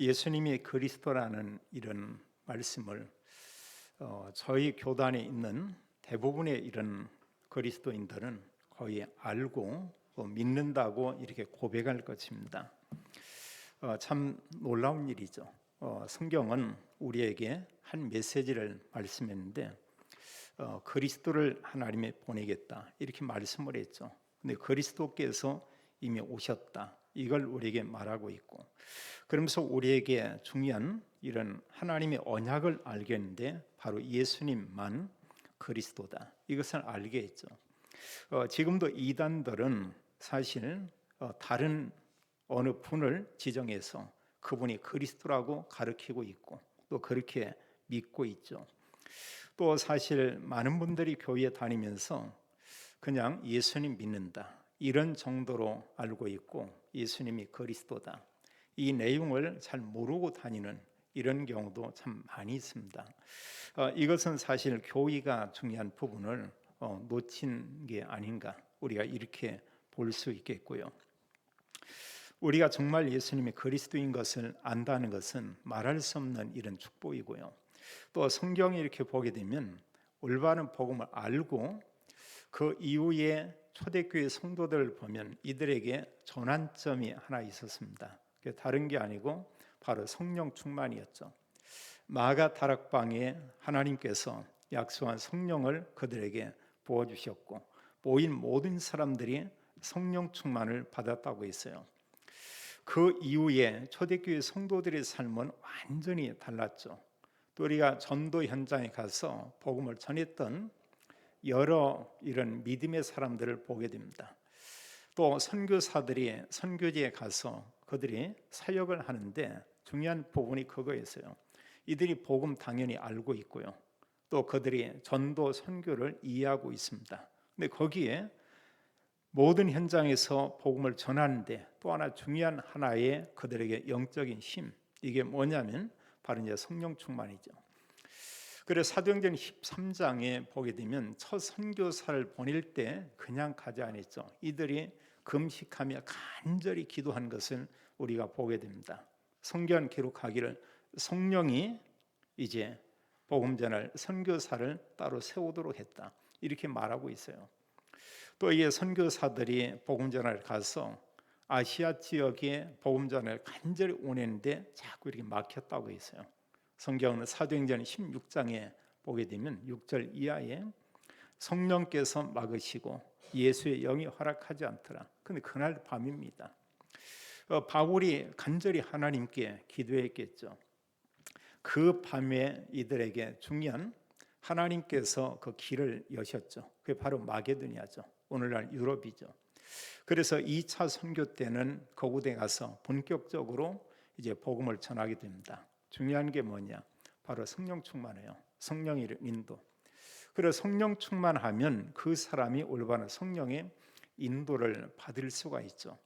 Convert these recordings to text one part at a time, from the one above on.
예수님이 그리스도라는 이런 말씀을 저희 교단에 있는 대부분의 이런 그리스도인들은 거의 알고 또 믿는다고 이렇게 고백할 것입니다. 참 놀라운 일이죠. 성경은 우리에게 한 메시지를 말씀했는데 그리스도를 하나님이 보내겠다 이렇게 말씀을 했죠. 근데 그리스도께서 이미 오셨다 이걸 우리에게 말하고 있고, 그러면서 우리에게 중요한 이런 하나님의 언약을 알겠는데 바로 예수님만 그리스도다 이것을 알게 했죠. 지금도 이단들은 사실 다른 어느 분을 지정해서 그분이 그리스도라고 가르치고 있고 또 그렇게 믿고 있죠. 또 사실 많은 분들이 교회에 다니면서 그냥 예수님 믿는다 이런 정도로 알고 있고 예수님이 그리스도다 이 내용을 잘 모르고 다니는 이런 경우도 참 많이 있습니다. 이것은 사실 교회가 중요한 부분을 놓친 게 아닌가 우리가 이렇게 볼 수 있겠고요. 우리가 정말 예수님이 그리스도인 것을 안다는 것은 말할 수 없는 이런 축복이고요. 또 성경에 이렇게 보게 되면 올바른 복음을 알고 그 이후에 초대교회 성도들을 보면 이들에게 전환점이 하나 있었습니다. 그게 다른 게 아니고 바로 성령 충만이었죠. 마가 다락방에 하나님께서 약속한 성령을 그들에게 부어주셨고 모인 모든 사람들이 성령 충만을 받았다고 했어요. 그 이후에 초대교회 성도들의 삶은 완전히 달랐죠. 또 우리가 전도 현장에 가서 복음을 전했던 여러 이런 믿음의 사람들을 보게 됩니다. 또 선교사들이 선교지에 가서 그들이 사역을 하는데 중요한 부분이 그거였어요. 이들이 복음 당연히 알고 있고요. 또 그들이 전도 선교를 이해하고 있습니다. 근데 거기에 모든 현장에서 복음을 전하는데 또 하나 중요한 하나의 그들에게 영적인 힘, 이게 뭐냐면 바로 이제 성령 충만이죠. 그래서 사도행전 13장에 보게 되면 첫 선교사를 보낼 때 그냥 가지 않았죠. 이들이 금식하며 간절히 기도한 것을 우리가 보게 됩니다. 성경 기록하기를 성령이 이제 복음 전할 선교사를 따로 세우도록 했다 이렇게 말하고 있어요. 또 이 선교사들이 복음 전할 가서 아시아 지역에 복음 전을 간절히 원했는데 자꾸 이렇게 막혔다고 했어요. 성경은 사도행전 16장에 보게 되면 6절 이하에 성령께서 막으시고 예수의 영이 허락하지 않더라. 근데 그날 밤입니다. 바울이 간절히 하나님께 기도했겠죠. 그 밤에 이들에게 중요한 하나님께서 그 길을 여셨죠. 그게 바로 마게도니아죠. 오늘날 유럽이죠. 그래서 2차 선교 때는 거구대에 가서 본격적으로 이제 복음을 전하게 됩니다. 중요한 게 뭐냐? 바로 성령 충만해요. 성령의 인도. 그래서 성령 충만하면 그 사람이 올바른 성령의 인도를 받을 수가 있죠.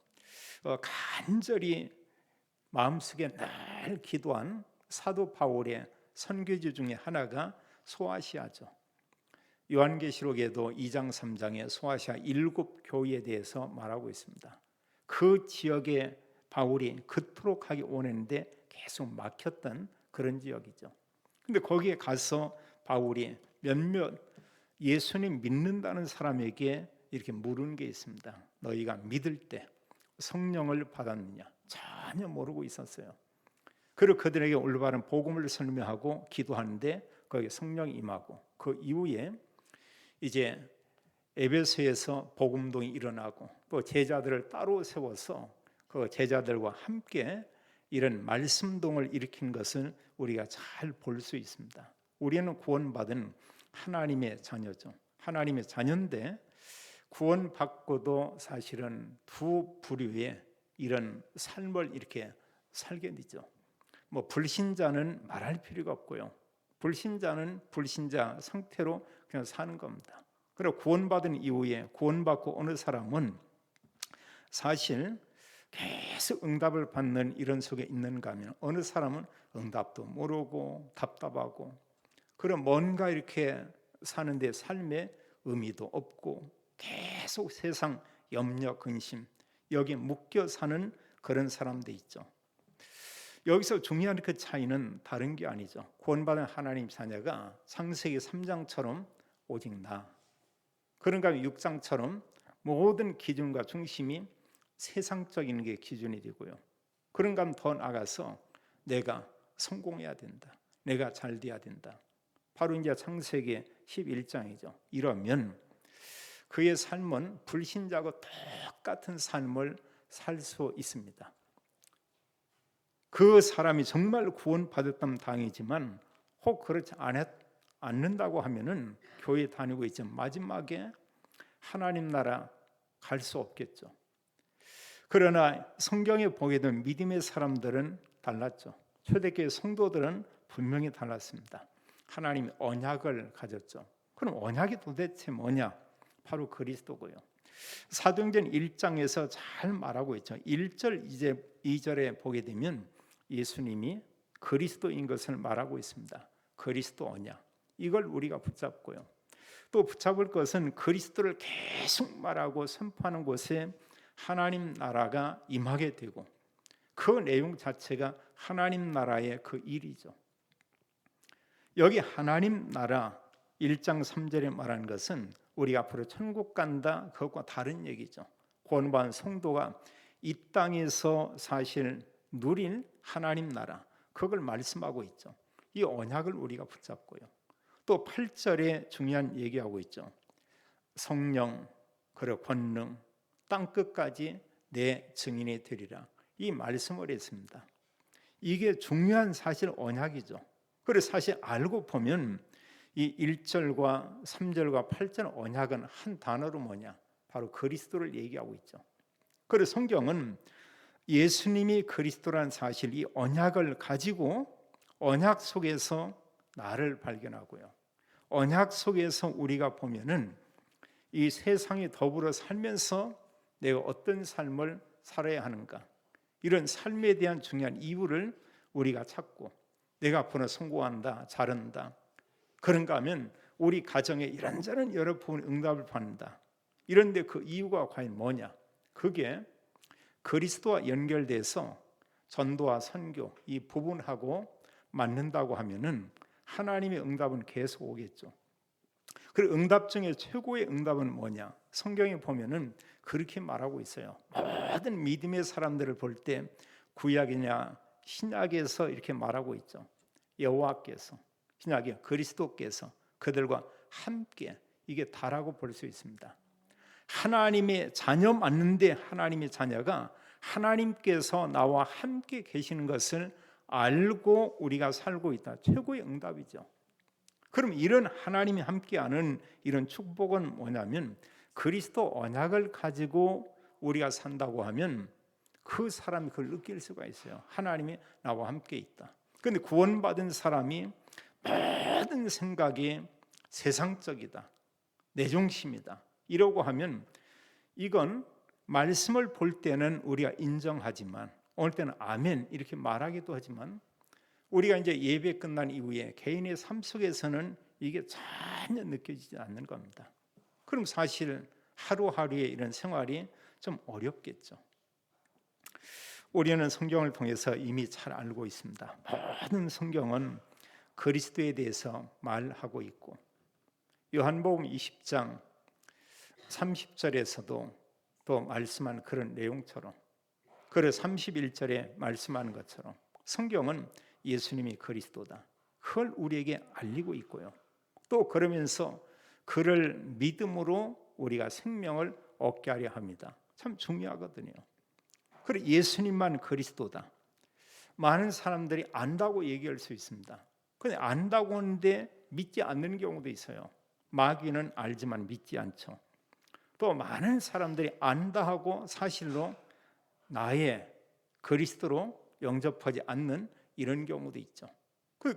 간절히 마음속에 늘 기도한 사도 바울의 선교지 중에 하나가 소아시아죠. 요한계시록에도 2장 3장에 소아시아 7교회에 대해서 말하고 있습니다. 그 지역에 바울이 그토록 하기 원했는데 계속 막혔던 그런 지역이죠. 근데 거기에 가서 바울이 몇몇 예수님 믿는다는 사람에게 이렇게 물은 게 있습니다. 너희가 믿을 때 성령을 받았느냐? 전혀 모르고 있었어요. 그리고 그들에게 올바른 복음을 설명하고 기도하는데 거기에 성령이 임하고 그 이후에 이제 에베소에서 복음동이 일어나고 또 제자들을 따로 세워서 그 제자들과 함께 이런 말씀동을 일으킨 것을 우리가 잘 볼 수 있습니다. 우리는 구원받은 하나님의 자녀죠. 하나님의 자녀인데 구원받고도 사실은 두 부류의 이런 삶을 이렇게 살게 되죠. 뭐 불신자는 말할 필요가 없고요. 불신자는 불신자 상태로 그냥 사는 겁니다. 그리고 구원받은 이후에 구원받고 어느 사람은 사실 계속 응답을 받는 이런 속에 있는가 하면 어느 사람은 응답도 모르고 답답하고 그럼 뭔가 이렇게 사는데 삶에 의미도 없고 계속 세상 염려 근심 여기에 묶여 사는 그런 사람도 있죠. 여기서 중요한 그 차이는 다른 게 아니죠. 구원받은 하나님 자녀가 창세기 3장처럼 오직 나, 그런가 6장처럼 모든 기준과 중심이 세상적인 게 기준이 되고요. 그런가 하면 더 나가서 내가 성공해야 된다, 내가 잘 돼야 된다. 바로 이제 창세기 11장이죠. 이러면 그의 삶은 불신자하고 똑같은 삶을 살 수 있습니다. 그 사람이 정말 구원받았다면 다행이지만 혹 그렇지 않는다고 하면은 교회 다니고 있지만 마지막에 하나님 나라 갈 수 없겠죠. 그러나 성경에 보게 된 믿음의 사람들은 달랐죠. 초대교회 성도들은 분명히 달랐습니다. 하나님이 언약을 가졌죠. 그럼 언약이 도대체 뭐냐? 바로 그리스도고요. 사도행전 1장에서 잘 말하고 있죠. 1절 이제 2절에 보게 되면 예수님이 그리스도인 것을 말하고 있습니다. 그리스도 언약, 이걸 우리가 붙잡고요. 또 붙잡을 것은 그리스도를 계속 말하고 선포하는 곳에 하나님 나라가 임하게 되고, 그 내용 자체가 하나님 나라의 그 일이죠. 여기 하나님 나라 1장 3절에 말하는 것은 우리가 앞으로 천국 간다, 그것과 다른 얘기죠. 구원받은 성도가 이 땅에서 사실 누릴 하나님 나라, 그걸 말씀하고 있죠. 이 언약을 우리가 붙잡고요. 또 8절에 중요한 얘기하고 있죠. 성령, 그리고 권능, 땅 끝까지 내 증인이 되리라, 이 말씀을 했습니다. 이게 중요한 사실 언약이죠. 그래서 사실 알고 보면 이 1절과 3절과 8절 언약은 한 단어로 뭐냐? 바로 그리스도를 얘기하고 있죠. 그래서 성경은 예수님이 그리스도라는 사실, 이 언약을 가지고 언약 속에서 나를 발견하고요. 언약 속에서 우리가 보면은 이 세상에 더불어 살면서 내가 어떤 삶을 살아야 하는가, 이런 삶에 대한 중요한 이유를 우리가 찾고, 내가 앞으로 성공한다, 잘한다, 그런가 하면 우리 가정에 이런저런 여러 부분 응답을 받는다, 이런데 그 이유가 과연 뭐냐? 그게 그리스도와 연결돼서 전도와 선교 이 부분하고 맞는다고 하면은 하나님의 응답은 계속 오겠죠. 그 응답 중에 최고의 응답은 뭐냐? 성경에 보면은 그렇게 말하고 있어요. 모든 믿음의 사람들을 볼 때 구약이냐 신약에서 이렇게 말하고 있죠. 여호와께서, 신약이 그리스도께서 그들과 함께, 이게 다라고 볼 수 있습니다. 하나님의 자녀 맞는데 하나님의 자녀가 하나님께서 나와 함께 계시는 것을 알고 우리가 살고 있다. 최고의 응답이죠. 그럼 이런 하나님이 함께하는 이런 축복은 뭐냐면 그리스도 언약을 가지고 우리가 산다고 하면 그 사람이 그걸 느낄 수가 있어요. 하나님이 나와 함께 있다. 그런데 구원받은 사람이 모든 생각이 세상적이다, 내 중심이다, 이러고 하면 이건 말씀을 볼 때는 우리가 인정하지만, 오늘 때는 아멘 이렇게 말하기도 하지만, 우리가 이제 예배 끝난 이후에 개인의 삶 속에서는 이게 전혀 느껴지지 않는 겁니다. 그럼 사실 하루하루의 이런 생활이 좀 어렵겠죠. 우리는 성경을 통해서 이미 잘 알고 있습니다. 모든 성경은 그리스도에 대해서 말하고 있고, 요한복음 20장 30절에서도 또 말씀한 그런 내용처럼, 그래서 31절에 말씀하는 것처럼 성경은 예수님이 그리스도다, 그걸 우리에게 알리고 있고요. 또 그러면서 그를 믿음으로 우리가 생명을 얻게 하려 합니다. 참 중요하거든요. 그래, 예수님만 그리스도다, 많은 사람들이 안다고 얘기할 수 있습니다. 근데 안다고 하는데 믿지 않는 경우도 있어요. 마귀는 알지만 믿지 않죠. 또 많은 사람들이 안다 하고 사실로 나의 그리스도로 영접하지 않는 이런 경우도 있죠. 그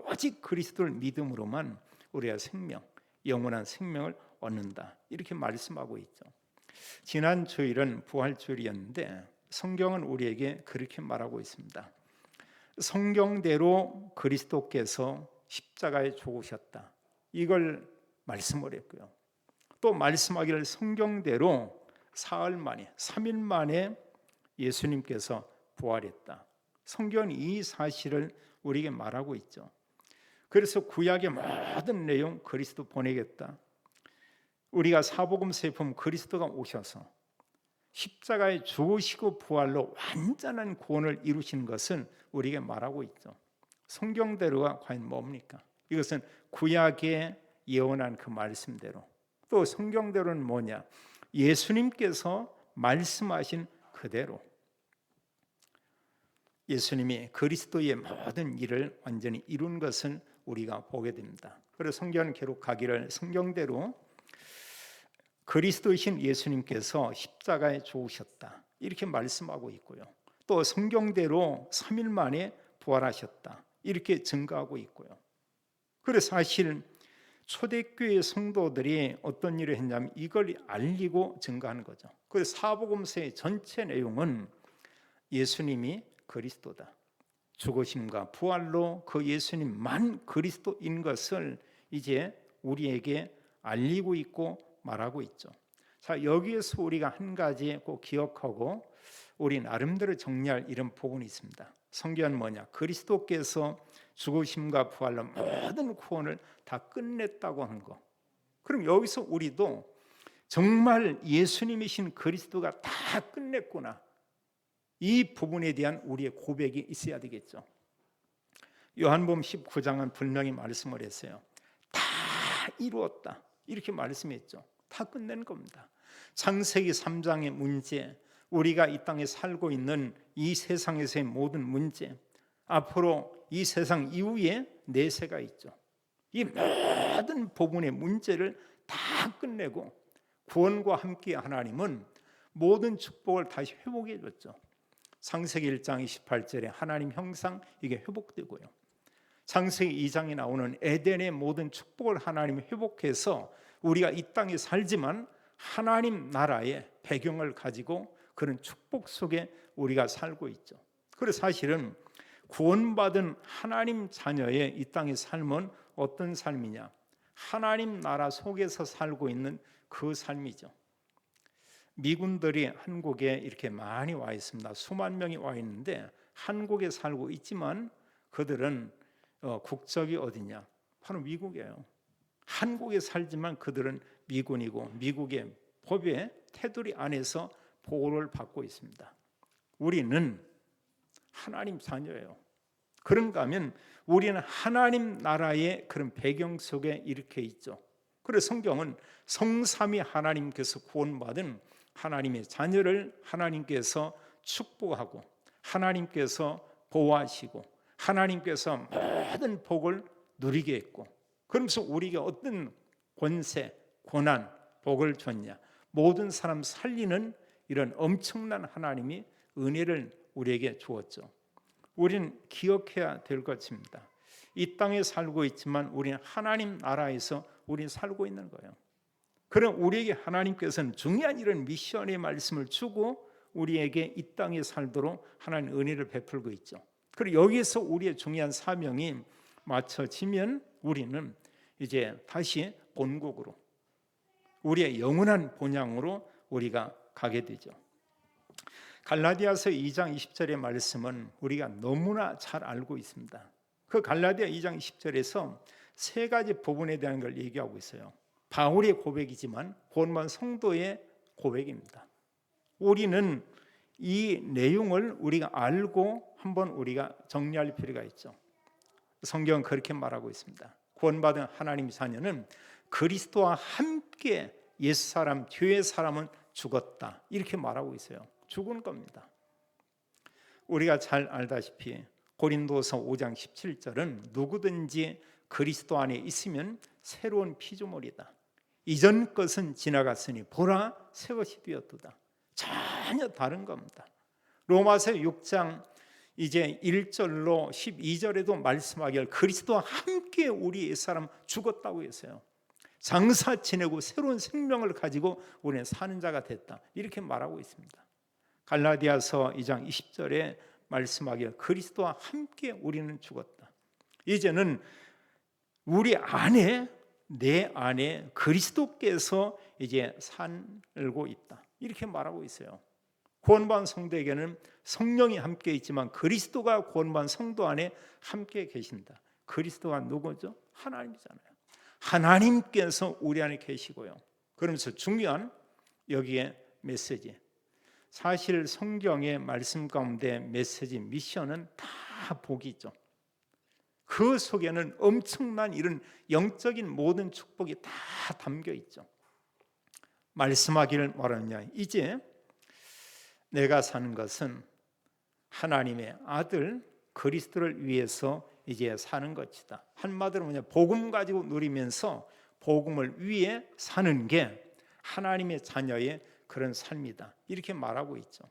오직 그리스도를 믿음으로만 우리가 생명, 영원한 생명을 얻는다, 이렇게 말씀하고 있죠. 지난 주일은 부활주일이었는데 성경은 우리에게 그렇게 말하고 있습니다. 성경대로 그리스도께서 십자가에 죽으셨다, 이걸 말씀을 했고요. 또 말씀하기를 성경대로 사흘 만에, 3일 만에 예수님께서 부활했다, 성경은 이 사실을 우리에게 말하고 있죠. 그래서 구약의 모든 내용 그리스도 보내겠다. 우리가 사복음서에 보면 그리스도가 오셔서 십자가에 죽으시고 부활로 완전한 구원을 이루신 것은 우리에게 말하고 있죠. 성경대로가 과연 뭡니까? 이것은 구약에 예언한 그 말씀대로, 또 성경대로는 뭐냐? 예수님께서 말씀하신 그대로 예수님이 그리스도의 모든 일을 완전히 이룬 것을 우리가 보게 됩니다. 그래서 성경은 기록하기를 성경대로 그리스도이신 예수님께서 십자가에 죽으셨다 이렇게 말씀하고 있고요. 또 성경대로 3일 만에 부활하셨다 이렇게 증거하고 있고요. 그래서 사실 초대교회 성도들이 어떤 일을 했냐면 이걸 알리고 증거하는 거죠. 그래서 사복음서의 전체 내용은 예수님이 그리스도다, 죽으심과 부활로 그 예수님만 그리스도인 것을 이제 우리에게 알리고 있고 말하고 있죠. 자, 여기에서 우리가 한 가지 꼭 기억하고 우리 나름대로 정리할 이런 부분이 있습니다. 성경은 뭐냐? 그리스도께서 죽으심과 부활로 모든 구원을 다 끝냈다고 하는 거. 그럼 여기서 우리도 정말 예수님이신 그리스도가 다 끝냈구나, 이 부분에 대한 우리의 고백이 있어야 되겠죠. 요한복음 19장은 분명히 말씀을 했어요. 다 이루었다 이렇게 말씀했죠. 다 끝낸 겁니다. 창세기 3장의 문제, 우리가 이 땅에 살고 있는 이 세상에서의 모든 문제, 앞으로 이 세상 이후에 내세가 있죠. 이 모든 부분의 문제를 다 끝내고 구원과 함께 하나님은 모든 축복을 다시 회복해 줬죠. 창세기 1장 28절에 하나님 형상 이게 회복되고요. 창세기 2장에 나오는 에덴의 모든 축복을 하나님이 회복해서 우리가 이 땅에 살지만 하나님 나라의 배경을 가지고 그런 축복 속에 우리가 살고 있죠. 그래서 사실은 구원받은 하나님 자녀의 이 땅의 삶은 어떤 삶이냐? 하나님 나라 속에서 살고 있는 그 삶이죠. 미군들이 한국에 이렇게 많이 와 있습니다. 수만 명이 와 있는데 한국에 살고 있지만 그들은 국적이 어디냐? 바로 미국이에요. 한국에 살지만 그들은 미군이고 미국의 법의 테두리 안에서 보호를 받고 있습니다. 우리는 하나님 자녀예요. 그런가 하면 우리는 하나님 나라의 그런 배경 속에 이렇게 있죠. 그래서 성경은 성삼위 하나님께서 구원받은 하나님의 자녀를 하나님께서 축복하고 하나님께서 보호하시고 하나님께서 모든 복을 누리게 했고, 그러면서 우리에게 어떤 권세, 고난, 복을 줬냐? 모든 사람 살리는 이런 엄청난 하나님이 은혜를 우리에게 주었죠. 우리는 기억해야 될 것입니다. 이 땅에 살고 있지만 우리는 하나님 나라에서 우리는 살고 있는 거예요. 그럼 우리에게 하나님께서는 중요한 이런 미션의 말씀을 주고 우리에게 이 땅에 살도록 하나님 은혜를 베풀고 있죠. 그리고 여기에서 우리의 중요한 사명이 맞춰지면 우리는 이제 다시 본국으로, 우리의 영원한 본향으로 우리가 가게 되죠. 갈라디아서 2장 20절의 말씀은 우리가 너무나 잘 알고 있습니다. 그 갈라디아 2장 20절에서 세 가지 부분에 대한 걸 얘기하고 있어요. 바울의 고백이지만 구원받은 성도의 고백입니다. 우리는 이 내용을 우리가 알고 한번 우리가 정리할 필요가 있죠. 성경은 그렇게 말하고 있습니다. 구원받은 하나님 자녀는 그리스도와 함께 옛사람, 죄의 사람은 죽었다 이렇게 말하고 있어요. 죽은 겁니다. 우리가 잘 알다시피 고린도서 5장 17절은 누구든지 그리스도 안에 있으면 새로운 피조물이다. 이전 것은 지나갔으니 보라 새 것이 되었도다. 전혀 다른 겁니다. 로마서 6장 이제 1절로 12절에도 말씀하기를 그리스도와 함께 우리 옛사람 죽었다고 했어요. 장사 지내고 새로운 생명을 가지고 우리는 사는 자가 됐다 이렇게 말하고 있습니다. 갈라디아서 2장 20절에 말씀하기를 그리스도와 함께 우리는 죽었다. 이제는 우리 안에, 내 안에 그리스도께서 이제 살고 있다 이렇게 말하고 있어요. 구원받은 성도에게는 성령이 함께 있지만 그리스도가 구원받은 성도 안에 함께 계신다. 그리스도가 누구죠? 하나님이잖아요. 하나님께서 우리 안에 계시고요. 그러면서 중요한 여기에 메시지, 사실 성경의 말씀 가운데 메시지, 미션은 다 복이죠. 그 속에는 엄청난 이런 영적인 모든 축복이 다 담겨 있죠. 말씀하기를 뭐라냐, 이제 내가 사는 것은 하나님의 아들 그리스도를 위해서 이제 사는 것이다. 한마디로 뭐냐, 복음 가지고 누리면서 복음을 위해 사는 게 하나님의 자녀의 그런 삶이다, 이렇게 말하고 있죠.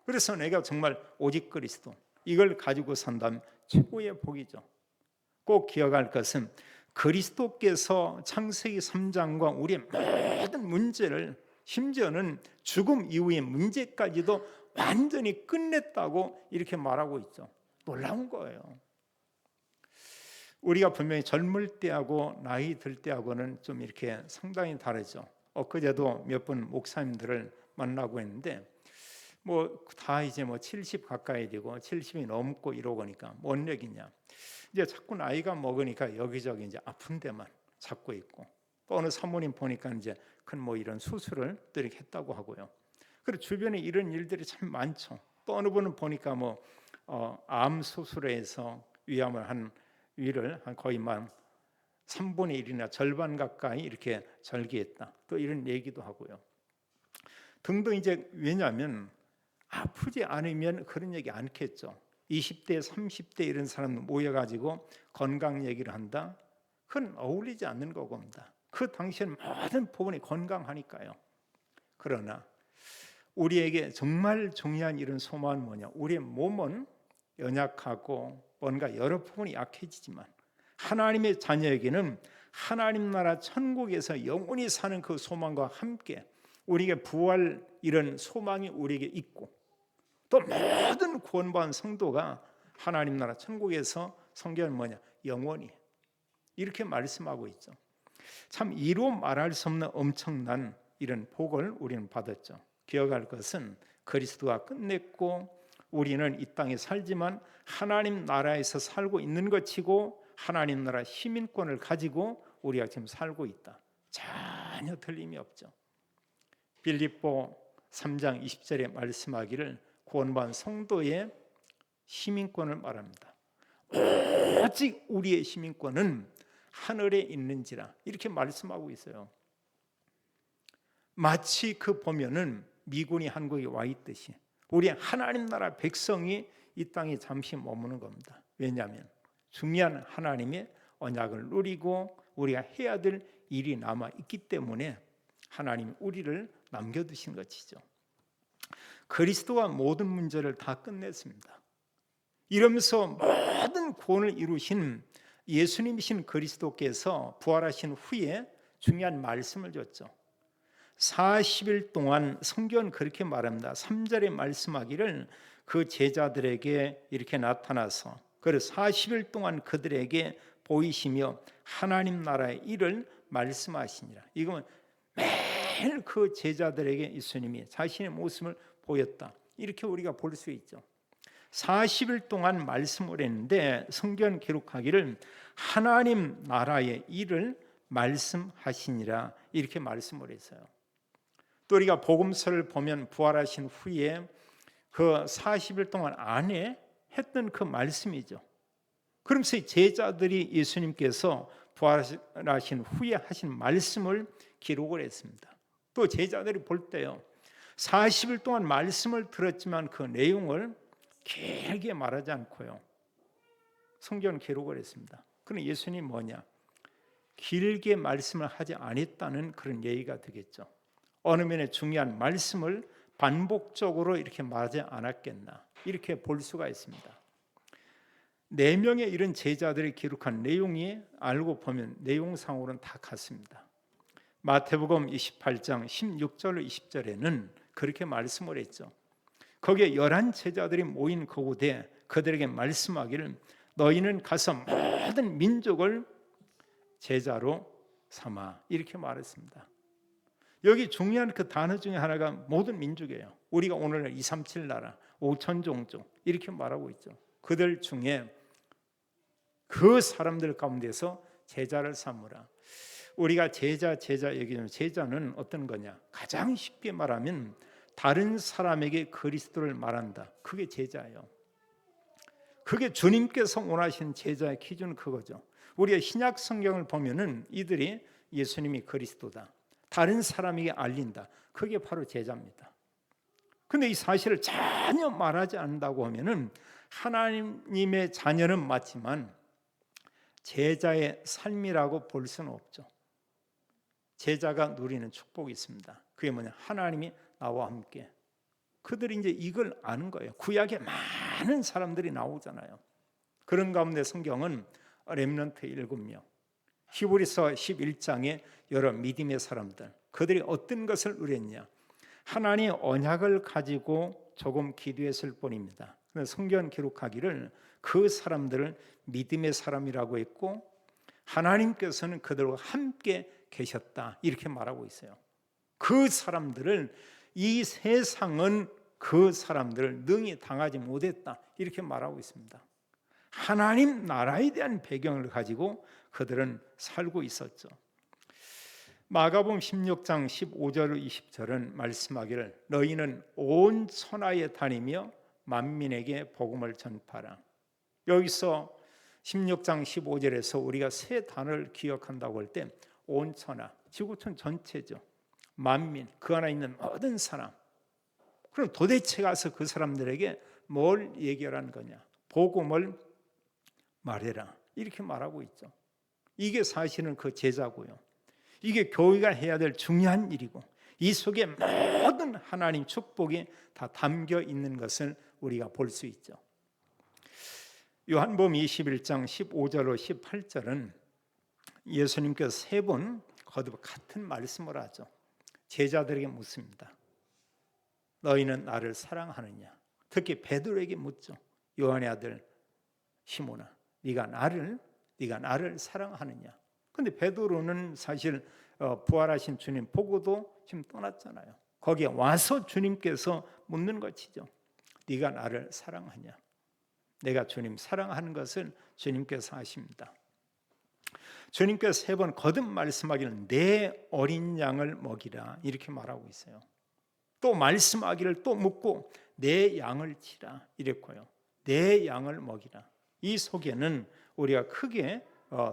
그래서 내가 정말 오직 그리스도, 이걸 가지고 산다면 최고의 복이죠. 꼭 기억할 것은 그리스도께서 창세기 3장과 우리의 모든 문제를, 심지어는 죽음 이후의 문제까지도 완전히 끝냈다고 이렇게 말하고 있죠. 놀라운 거예요. 우리가 분명히 젊을 때하고 나이 들 때하고는 좀 이렇게 상당히 다르죠. 엊그제도 몇 분 목사님들을 만나고 했는데 뭐 다 이제 뭐 70 가까이 되고 70이 넘고 이러고 보니까 뭔 얘기냐, 이제 자꾸 나이가 먹으니까 여기저기 이제 아픈 데만 잡고 있고, 또 어느 사모님 보니까 이제 큰 뭐 이런 수술을 또 이렇게 했다고 하고요. 그리고 주변에 이런 일들이 참 많죠. 또 어느 분은 보니까 뭐 암 수술에서 위를 한 거의 만 3분의 1이나 절반 가까이 이렇게 절개했다, 또 이런 얘기도 하고요. 등등. 이제 왜냐하면 아프지 않으면 그런 얘기 안 했겠죠. 20대 30대 이런 사람 모여가지고 건강 얘기를 한다, 그건 어울리지 않는 거겁니다. 그 당시에는 모든 부분이 건강하니까요. 그러나 우리에게 정말 중요한 이런 소망은 뭐냐, 우리의 몸은 연약하고 뭔가 여러 부분이 약해지지만 하나님의 자녀에게는 하나님 나라 천국에서 영원히 사는 그 소망과 함께 우리에게 부활, 이런 소망이 우리에게 있고, 또 모든 구원받은 성도가 하나님 나라 천국에서, 성경은 뭐냐, 영원히, 이렇게 말씀하고 있죠. 참 이루 말할 수 없는 엄청난 이런 복을 우리는 받았죠. 기억할 것은 그리스도가 끝냈고 우리는 이 땅에 살지만 하나님 나라에서 살고 있는 것이고 하나님 나라 시민권을 가지고 우리가 지금 살고 있다. 전혀 틀림이 없죠. 빌립보 3장 20절에 말씀하기를 구원받은 성도의 시민권을 말합니다. 오직 우리의 시민권은 하늘에 있는지라, 이렇게 말씀하고 있어요. 마치 그 보면은 미군이 한국에 와 있듯이 우리 하나님 나라 백성이 이 땅에 잠시 머무는 겁니다. 왜냐하면 중요한 하나님의 언약을 누리고 우리가 해야 될 일이 남아 있기 때문에 하나님이 우리를 남겨두신 것이죠. 그리스도가 모든 문제를 다 끝냈습니다. 이러면서 모든 구원을 이루신 예수님이신 그리스도께서 부활하신 후에 중요한 말씀을 줬죠. 40일 동안, 성경은 그렇게 말합니다. 3절에 말씀하기를 그 제자들에게 이렇게 나타나서 그래서 40일 동안 그들에게 보이시며 하나님 나라의 일을 말씀하시니라. 이건 매일 그 제자들에게 예수님이 자신의 모습을 보였다, 이렇게 우리가 볼 수 있죠. 40일 동안 말씀을 했는데 성경 기록하기를 하나님 나라의 일을 말씀하시니라, 이렇게 말씀을 했어요. 또 우리가 복음서를 보면 부활하신 후에 그 40일 동안 안에 했던 그 말씀이죠. 그러면서 제자들이 예수님께서 부활하신 후에 하신 말씀을 기록을 했습니다. 또 제자들이 볼 때요, 40일 동안 말씀을 들었지만 그 내용을 길게 말하지 않고요, 성경은 기록을 했습니다. 그럼 예수님 뭐냐, 길게 말씀을 하지 않았다는 그런 예의가 되겠죠. 어느 면에 중요한 말씀을 반복적으로 이렇게 말하지 않았겠나, 이렇게 볼 수가 있습니다. 4명의 이런 제자들이 기록한 내용이 알고 보면 내용상으로는 다 같습니다. 마태복음 28장 16절 20절에는 그렇게 말씀을 했죠. 거기에 11 제자들이 모인 그곳에 그들에게 말씀하기를 너희는 가서 모든 민족을 제자로 삼아, 이렇게 말했습니다. 여기 중요한 그 단어 중에 하나가 모든 민족이에요. 우리가 오늘날 237 나라 5천 종족 이렇게 말하고 있죠. 그들 중에 그 사람들 가운데서 제자를 삼으라. 우리가 제자 얘기하면 제자는 어떤 거냐? 가장 쉽게 말하면 다른 사람에게 그리스도를 말한다. 그게 제자예요. 그게 주님께서 원하시는 제자의 기준은 그거죠. 우리가 신약 성경을 보면은 이들이 예수님이 그리스도다, 다른 사람에게 알린다. 그게 바로 제자입니다. 근데 이 사실을 전혀 말하지 않는다고 하면은 하나님의 자녀는 맞지만 제자의 삶이라고 볼 수는 없죠. 제자가 누리는 축복이 있습니다. 그게 뭐냐? 하나님이 나와 함께. 그들이 이제 이걸 아는 거예요. 구약에 많은 사람들이 나오잖아요. 그런 가운데 성경은 렘넌트 7명, 히브리서 11장에 여러 믿음의 사람들, 그들이 어떤 것을 누렸냐? 하나님의 언약을 가지고 조금 기도했을 뿐입니다. 성경 기록하기를 그 사람들을 믿음의 사람이라고 했고 하나님께서는 그들과 함께 계셨다 이렇게 말하고 있어요. 그 사람들을, 이 세상은 그 사람들을 능히 당하지 못했다 이렇게 말하고 있습니다. 하나님 나라에 대한 배경을 가지고 그들은 살고 있었죠. 마가복음 16장 15절 20절은 말씀하기를 너희는 온 천하에 다니며 만민에게 복음을 전파라. 여기서 16장 15절에서 우리가 세 단어를 기억한다고 할 때 온 천하, 지구촌 전체죠. 만민, 그 안에 있는 모든 사람. 그럼 도대체 가서 그 사람들에게 뭘 얘기하라는 거냐? 복음을 말해라 이렇게 말하고 있죠. 이게 사실은 그 제자고요. 이게 교회가 해야 될 중요한 일이고 이 속에 모든 하나님 축복이 다 담겨 있는 것을 우리가 볼 수 있죠. 요한복음 21장 15절로 18절은 예수님께서 세 번 거듭 같은 말씀을 하죠. 제자들에게 묻습니다. 너희는 나를 사랑하느냐? 특히 베드로에게 묻죠. 요한의 아들 시몬아, 네가 나를 사랑하느냐? 근데 베드로는 사실 부활하신 주님 보고도 지금 떠났잖아요. 거기에 와서 주님께서 묻는 것이죠. 네가 나를 사랑하냐? 내가 주님 사랑하는 것을 주님께서 아십니다. 주님께서 세 번 거듭 말씀하기를 내 어린 양을 먹이라 이렇게 말하고 있어요. 또 말씀하기를 또 묻고 내 양을 치라 이랬고요. 내 양을 먹이라. 이 속에는 우리가 크게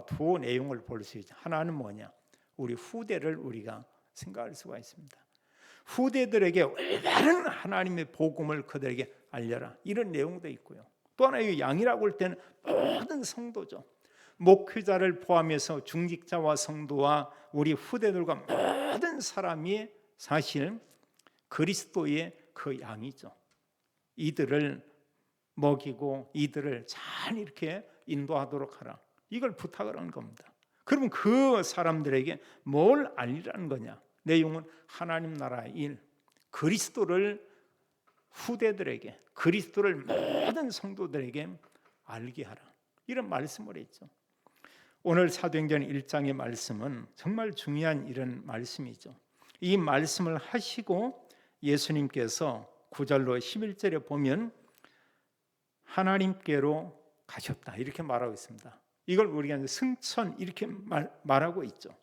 두 내용을 볼 수 있죠. 하나는 뭐냐? 우리 후대를 우리가 생각할 수가 있습니다. 후대들에게 올바른 하나님의 복음을 그들에게 알려라 이런 내용도 있고요. 또 하나 이 양이라고 할 때는 모든 성도죠. 목회자를 포함해서 중직자와 성도와 우리 후대들과 모든 사람이 사실 그리스도의 그 양이죠. 이들을 먹이고 이들을 잘 이렇게 인도하도록 하라. 이걸 부탁을 한 겁니다. 그러면 그 사람들에게 뭘 알리라는 거냐? 내용은 하나님 나라의 일, 그리스도를 후대들에게, 그리스도를 모든 성도들에게 알게 하라. 이런 말씀을 했죠. 오늘 사도행전 1장의 말씀은 정말 중요한 이런 말씀이죠. 이 말씀을 하시고 예수님께서 9절로 11절에 보면 하나님께로 가셨다 이렇게 말하고 있습니다. 이걸 우리가 승천 이렇게 말하고 있죠.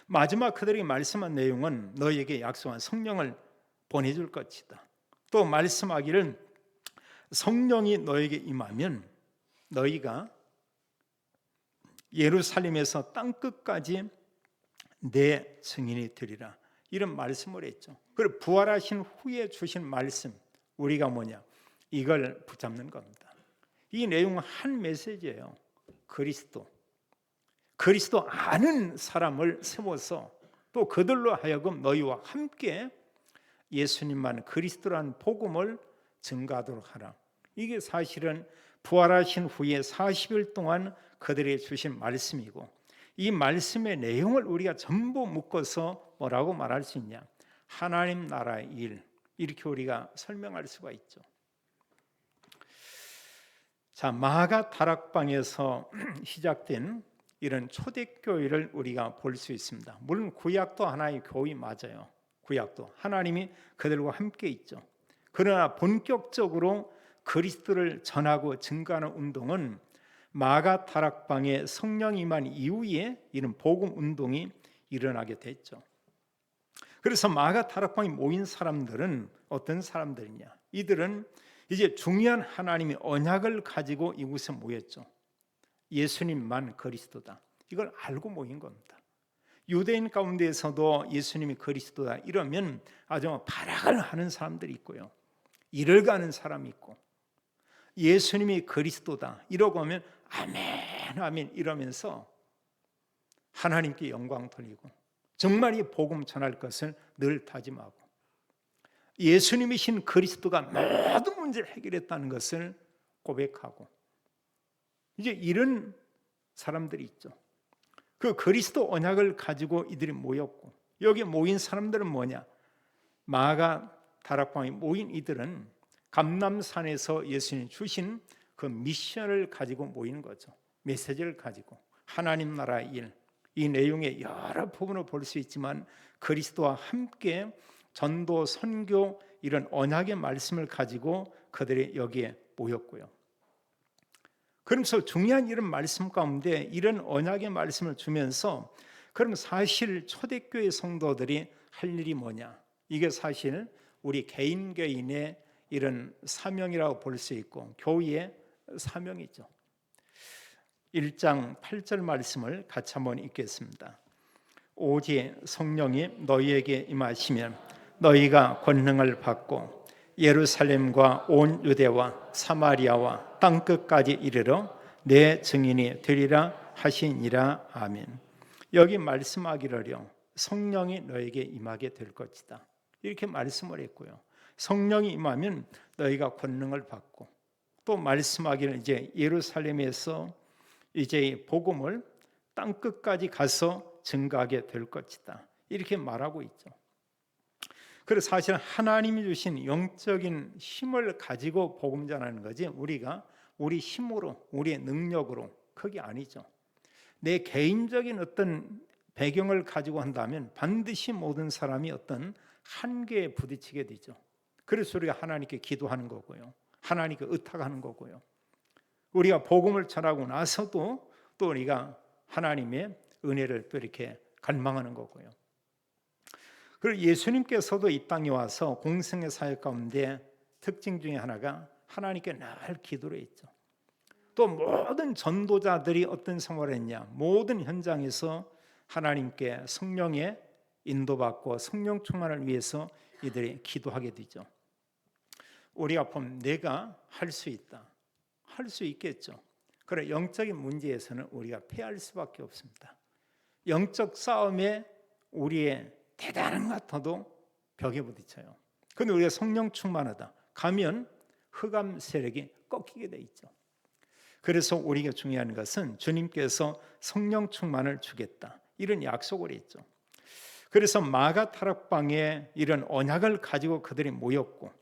마지막 그들에게 말씀한 내용은 너희에게 약속한 성령을 보내줄 것이다. 또 말씀하기를 성령이 너에게 임하면 너희가 예루살렘에서 땅끝까지 내 증인이 되리라 이런 말씀을 했죠. 그리고 부활하신 후에 주신 말씀 우리가 뭐냐? 이걸 붙잡는 겁니다. 이 내용은 한 메시지예요. 그리스도 아는 사람을 세워서 또 그들로 하여금 너희와 함께 예수님만 그리스도라는 복음을 증거하도록 하라. 이게 사실은 부활하신 후에 40일 동안 그들에게 주신 말씀이고 이 말씀의 내용을 우리가 전부 묶어서 뭐라고 말할 수 있냐? 하나님 나라의 일 이렇게 우리가 설명할 수가 있죠. 자, 마가 다락방에서 시작된 이런 초대교회를 우리가 볼 수 있습니다. 물론 구약도 하나의 교회 맞아요. 구약도 하나님이 그들과 함께 있죠. 그러나 본격적으로 그리스도를 전하고 증거하는 운동은 마가 다락방에 성령이 임한 이후에 이런 복음 운동이 일어나게 됐죠. 그래서 마가 다락방에 모인 사람들은 어떤 사람들이냐? 이들은 이제 중요한 하나님의 언약을 가지고 이곳에 모였죠. 예수님만 그리스도다. 이걸 알고 모인 겁니다. 유대인 가운데에서도 예수님이 그리스도다 이러면 아주 발악을 하는 사람들이 있고요. 이를 가는 사람이 있고, 예수님이 그리스도다 이러고 하면 아멘 아멘 이러면서 하나님께 영광 돌리고 정말 이 복음 전할 것을 늘 다짐하고, 예수님이신 그리스도가 모든 문제를 해결했다는 것을 고백하고, 이제 이런 사람들이 있죠. 그 그리스도 언약을 가지고 이들이 모였고, 여기 모인 사람들은 뭐냐? 마가 다락방에 모인 이들은 감람산에서 예수님이 주신 그 미션을 가지고 모이는 거죠. 메시지를 가지고 하나님 나라의 일, 이 내용의 여러 부분을 볼 수 있지만 그리스도와 함께 전도, 선교 이런 언약의 말씀을 가지고 그들이 여기에 모였고요. 그러면서 중요한 이런 말씀 가운데 이런 언약의 말씀을 주면서, 그럼 사실 초대교회 성도들이 할 일이 뭐냐? 이게 사실 우리 개인의 이런 사명이라고 볼 수 있고 교회의 사명이죠. 1장 8절 말씀을 같이 한번 읽겠습니다. 오직 성령이 너희에게 임하시면 너희가 권능을 받고 예루살렘과 온 유대와 사마리아와 땅끝까지 이르러 내 증인이 되리라 하시니라. 아멘. 여기 말씀하기를요, 성령이 너에게 임하게 될 것이다 이렇게 말씀을 했고요. 성령이 임하면 너희가 권능을 받고, 또 말씀하기를 이제 예루살렘에서 이제 복음을 땅끝까지 가서 증거하게 될 것이다 이렇게 말하고 있죠. 그래서 사실 하나님이 주신 영적인 힘을 가지고 복음 전하는 거지, 우리가 우리 힘으로 우리의 능력으로, 그게 아니죠. 내 개인적인 어떤 배경을 가지고 한다면 반드시 모든 사람이 어떤 한계에 부딪히게 되죠. 그래서 우리가 하나님께 기도하는 거고요, 하나님께 의탁하는 거고요, 우리가 복음을 전하고 나서도 또 우리가 하나님의 은혜를 또 이렇게 갈망하는 거고요. 그리고 예수님께서도 이 땅에 와서 공생의 사역 가운데 특징 중에 하나가 하나님께 늘 기도를 했죠. 또 모든 전도자들이 어떤 생활을 했냐? 모든 현장에서 하나님께 성령의 인도받고 성령 충만을 위해서 이들이 기도하게 되죠. 우리가 보면 내가 할 수 있다, 할 수 있겠죠. 그러나 영적인 문제에서는 우리가 패할 수밖에 없습니다. 영적 싸움에 우리의 대단한 것 같아도 벽에 부딪혀요. 그런데 우리가 성령 충만하다 가면 흑암 세력이 꺾이게 돼 있죠. 그래서 우리가 중요한 것은 주님께서 성령 충만을 주겠다 이런 약속을 했죠. 그래서 마가 다락방에 이런 언약을 가지고 그들이 모였고,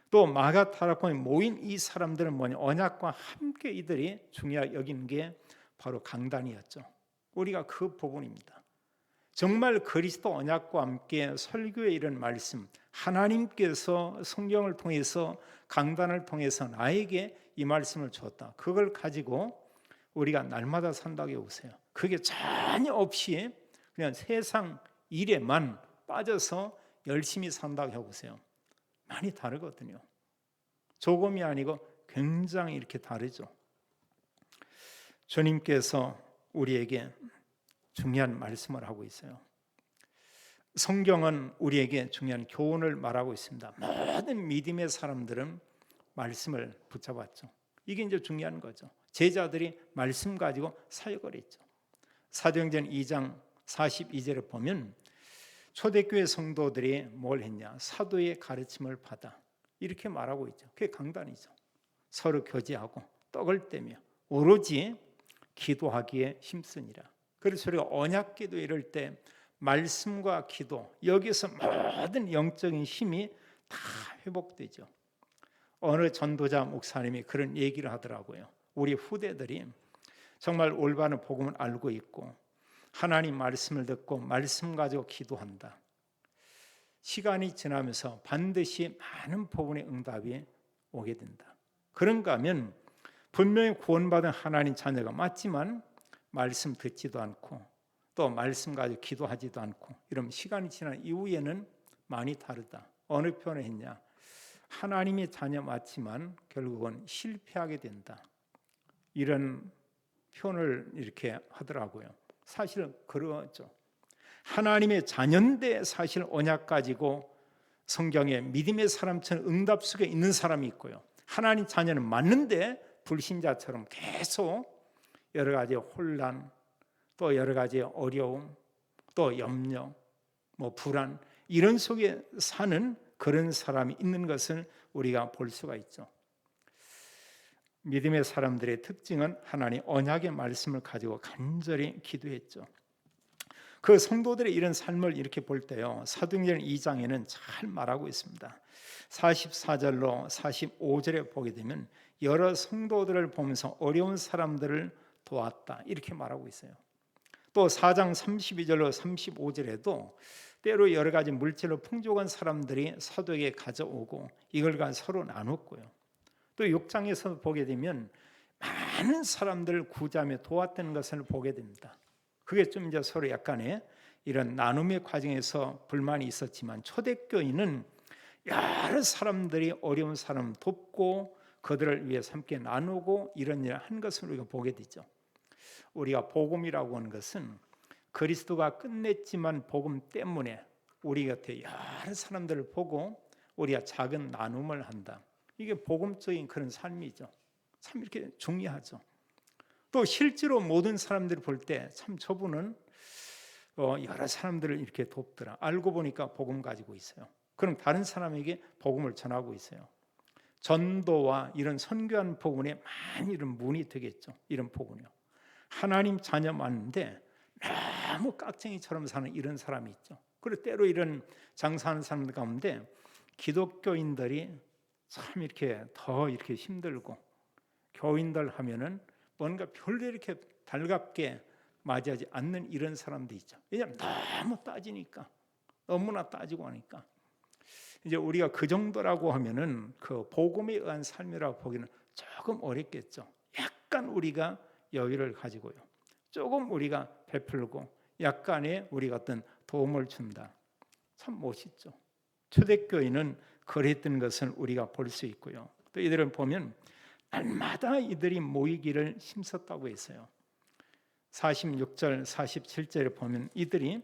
또 마가 다락방에 모인 이 사람들은 뭐냐? 언약과 함께 이들이 중요하게 여기는 게 바로 강단이었죠. 우리가 그 부분입니다. 정말 그리스도 언약과 함께 설교의 이런 말씀, 하나님께서 성경을 통해서 강단을 통해서 나에게 이 말씀을 줬다, 그걸 가지고 우리가 날마다 산다고 해보세요. 그게 전혀 없이 그냥 세상 일에만 빠져서 열심히 산다고 해보세요. 많이 다르거든요. 조금이 아니고 굉장히 이렇게 다르죠. 주님께서 우리에게 중요한 말씀을 하고 있어요. 성경은 우리에게 중요한 교훈을 말하고 있습니다. 모든 믿음의 사람들은 말씀을 붙잡았죠. 이게 이제 중요한 거죠. 제자들이 말씀 가지고 사역을 했죠. 사도행전 2장 42절에 보면 초대교회 성도들이 뭘 했냐? 사도의 가르침을 받아 이렇게 말하고 있죠. 그게 강단이죠. 서로 교제하고 떡을 떼며 오로지 기도하기에 힘쓰니라. 그래서 우리가 언약 기도 이럴 때 말씀과 기도, 여기서 모든 영적인 힘이 다 회복되죠. 어느 전도자 목사님이 그런 얘기를 하더라고요. 우리 후대들이 정말 올바른 복음을 알고 있고 하나님 말씀을 듣고 말씀 가지고 기도한다. 시간이 지나면서 반드시 많은 복음의 응답이 오게 된다. 그런가 하면 분명히 구원받은 하나님 자녀가 맞지만 말씀 듣지도 않고 또 말씀 가지고 기도하지도 않고 이러면 시간이 지난 이후에는 많이 다르다. 어느 편에 했냐? 하나님의 자녀 맞지만 결국은 실패하게 된다. 이런 표현을 이렇게 하더라고요. 사실은 그러죠. 하나님의 자녀인데 사실 언약 가지고 성경에 믿음의 사람처럼 응답 속에 있는 사람이 있고요. 하나님 자녀는 맞는데 불신자처럼 계속 여러 가지 혼란, 또 여러 가지 어려움, 또 염려, 불안 이런 속에 사는 그런 사람이 있는 것을 우리가 볼 수가 있죠. 믿음의 사람들의 특징은 하나님 언약의 말씀을 가지고 간절히 기도했죠. 그 성도들의 이런 삶을 이렇게 볼 때요, 사도행전 2장에는 잘 말하고 있습니다. 44절로 45절에 보게 되면 여러 성도들을 보면서 어려운 사람들을 도왔다 이렇게 말하고 있어요. 또 4장 32절로 35절에도 때로 여러 가지 물질로 풍족한 사람들이 사도에게 가져오고 이걸 가지고 서로 나눴고요. 또 6장에서 보게 되면 많은 사람들을 구제하며 도왔다는 것을 보게 됩니다. 그게 좀 이제 서로 약간의 이런 나눔의 과정에서 불만이 있었지만 초대교인은 여러 사람들이 어려운 사람 돕고 그들을 위해서 함께 나누고 이런 일을 한 것을 우리가 보게 되죠. 우리가 복음이라고 하는 것은 그리스도가 끝냈지만 복음 때문에 우리 곁에 여러 사람들을 보고 우리가 작은 나눔을 한다. 이게 복음적인 그런 삶이죠. 참 이렇게 중요하죠. 또 실제로 모든 사람들을 볼 때 참 저분은 여러 사람들을 이렇게 돕더라. 알고 보니까 복음 가지고 있어요. 그럼 다른 사람에게 복음을 전하고 있어요. 전도와 이런 선교하는 복음에 많이 이런 문이 되겠죠. 이런 복음이요. 하나님 자녀 맞는데 너무 깍쟁이처럼 사는 이런 사람이 있죠. 그리고 때로 이런 장사하는 사람들 가운데 기독교인들이 참 이렇게 더 이렇게 힘들고 교인들 하면은 뭔가 별로 이렇게 달갑게 맞이하지 않는 이런 사람도 있죠. 왜냐하면 너무 따지니까, 너무나 따지고 하니까. 이제 우리가 그 정도라고 하면은 그 복음에 의한 삶이라고 보기는 조금 어렵겠죠. 약간 우리가 여유를 가지고요. 조금 우리가 베풀고 약간의 우리가 어떤 도움을 준다. 참 멋있죠. 초대교인은 그랬던 것을 우리가 볼 수 있고요. 또 이들은 보면 날마다 이들이 모이기를 힘썼다고 했어요. 46절, 47절에 보면 이들이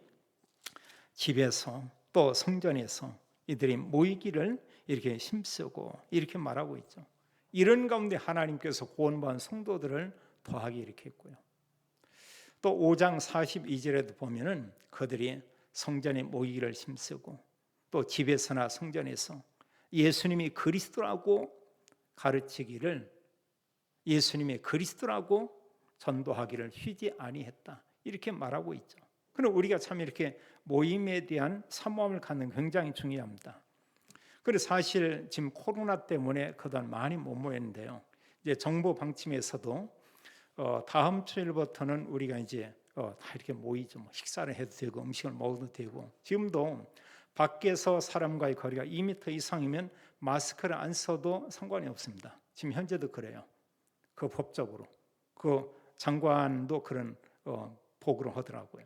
집에서 또 성전에서 이들이 모이기를 이렇게 힘쓰고 이렇게 말하고 있죠. 이런 가운데 하나님께서 구원받은 성도들을 더하게 이렇게 했고요. 또 5장 42절에도 보면은 그들이 성전에 모이기를 힘쓰고 또 집에서나 성전에서 예수님이 그리스도라고 가르치기를 예수님의 그리스도라고 전도하기를 쉬지 아니했다 이렇게 말하고 있죠. 그럼 우리가 참 이렇게 모임에 대한 사모함을 갖는 굉장히 중요합니다. 그래서 사실 지금 코로나 때문에 그동안 많이 못 모였는데요. 이제 정부 방침에서도 다음 주일부터는 우리가 이제 다 이렇게 모이죠. 식사를 해도 되고 음식을 먹어도 되고 지금도 밖에서 사람과의 거리가 2m 이상이면 마스크를 안 써도 상관이 없습니다. 지금 현재도 그래요. 그 법적으로 그 장관도 그런 보고를 하더라고요.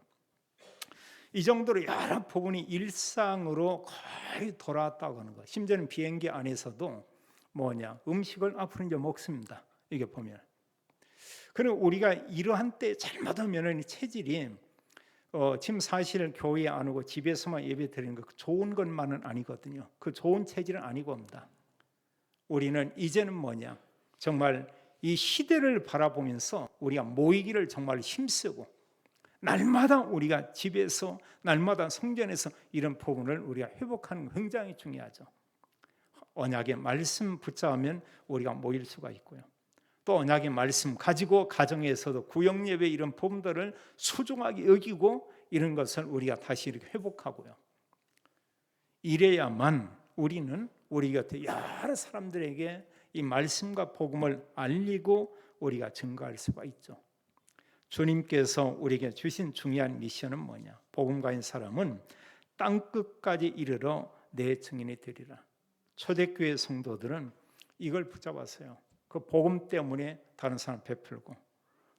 이 정도로 여러 부분이 일상으로 거의 돌아왔다고 하는 거. 심지어는 비행기 안에서도 음식을 앞으로 이제 먹습니다. 이게 보면. 그리고 우리가 이러한 때 잘못하면 체질이 지금 사실 교회에 안 오고 집에서만 예배 드리는 거 좋은 것만은 아니거든요. 그 좋은 체질은 아니고 합니다. 우리는 이제는 정말 이 시대를 바라보면서 우리가 모이기를 정말 힘쓰고 날마다 우리가 집에서 날마다 성전에서 이런 부분을 우리가 회복하는 거 굉장히 중요하죠. 언약의 말씀 붙잡으면 우리가 모일 수가 있고요. 또 언약의 말씀 가지고 가정에서도 구역예배 이런 부분들을 소중하게 여기고 이런 것을 우리가 다시 이렇게 회복하고요. 이래야만 우리는 우리 곁에 여러 사람들에게 이 말씀과 복음을 알리고 우리가 증거할 수가 있죠. 주님께서 우리에게 주신 중요한 미션은 뭐냐? 복음가인 사람은 땅끝까지 이르러 내 증인이 되리라. 초대교회 성도들은 이걸 붙잡았어요. 그 복음 때문에 다른 사람 베풀고,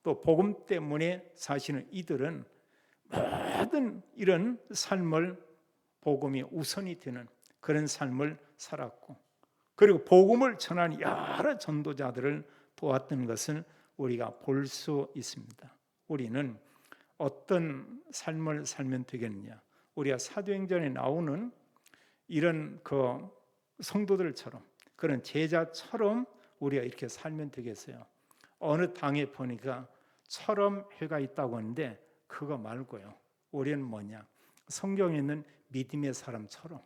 또 복음 때문에 사실은 이들은 모든 이런 삶을 복음이 우선이 되는 그런 삶을 살았고, 그리고 복음을 전하는 여러 전도자들을 도왔던 것을 우리가 볼 수 있습니다. 우리는 어떤 삶을 살면 되겠느냐? 우리가 사도행전에 나오는 이런 그 성도들처럼, 그런 제자처럼 우리가 이렇게 살면 되겠어요. 어느 당에 보니까 처럼 회가 있다고 하는데 그거 말고요. 우리는 뭐냐? 성경에 있는 믿음의 사람처럼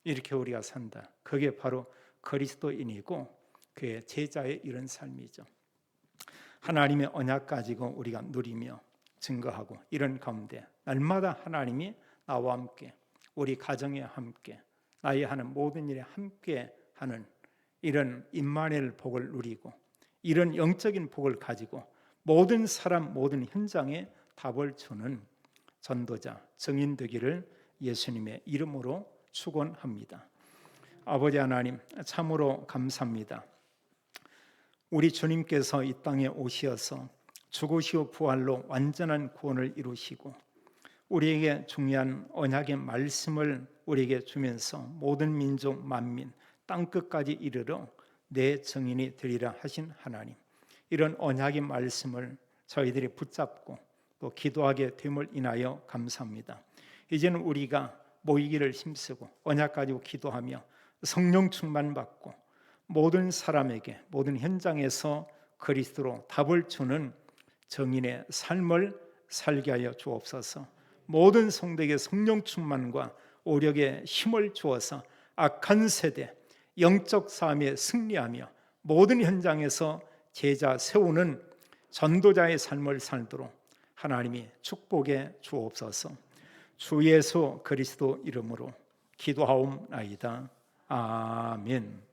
이렇게 우리가 산다. 그게 바로 그리스도인이고 그의 제자의 이런 삶이죠. 하나님의 언약 가지고 우리가 누리며 증거하고, 이런 가운데 날마다 하나님이 나와 함께, 우리 가정에 함께, 나의 하는 모든 일에 함께 하는 이런 임마누엘 복을 누리고, 이런 영적인 복을 가지고 모든 사람, 모든 현장에 답을 주는 전도자, 증인 되기를 예수님의 이름으로 축원합니다. 아버지 하나님, 참으로 감사합니다. 우리 주님께서 이 땅에 오시어서 죽으시고 부활로 완전한 구원을 이루시고, 우리에게 중요한 언약의 말씀을 우리에게 주면서 모든 민족 만민 땅끝까지 이르러 내 증인이 되리라 하신 하나님, 이런 언약의 말씀을 저희들이 붙잡고 또 기도하게 됨을 인하여 감사합니다. 이제는 우리가 모이기를 힘쓰고 언약 가지고 기도하며 성령 충만 받고 모든 사람에게, 모든 현장에서 그리스도로 답을 주는 정인의 삶을 살게 하여 주옵소서. 모든 성도에게 성령 충만과 오력의 힘을 주어서 악한 세대, 영적 싸움에 승리하며 모든 현장에서 제자 세우는 전도자의 삶을 살도록 하나님이 축복해 주옵소서. 주 예수 그리스도 이름으로 기도하옵나이다. 아멘.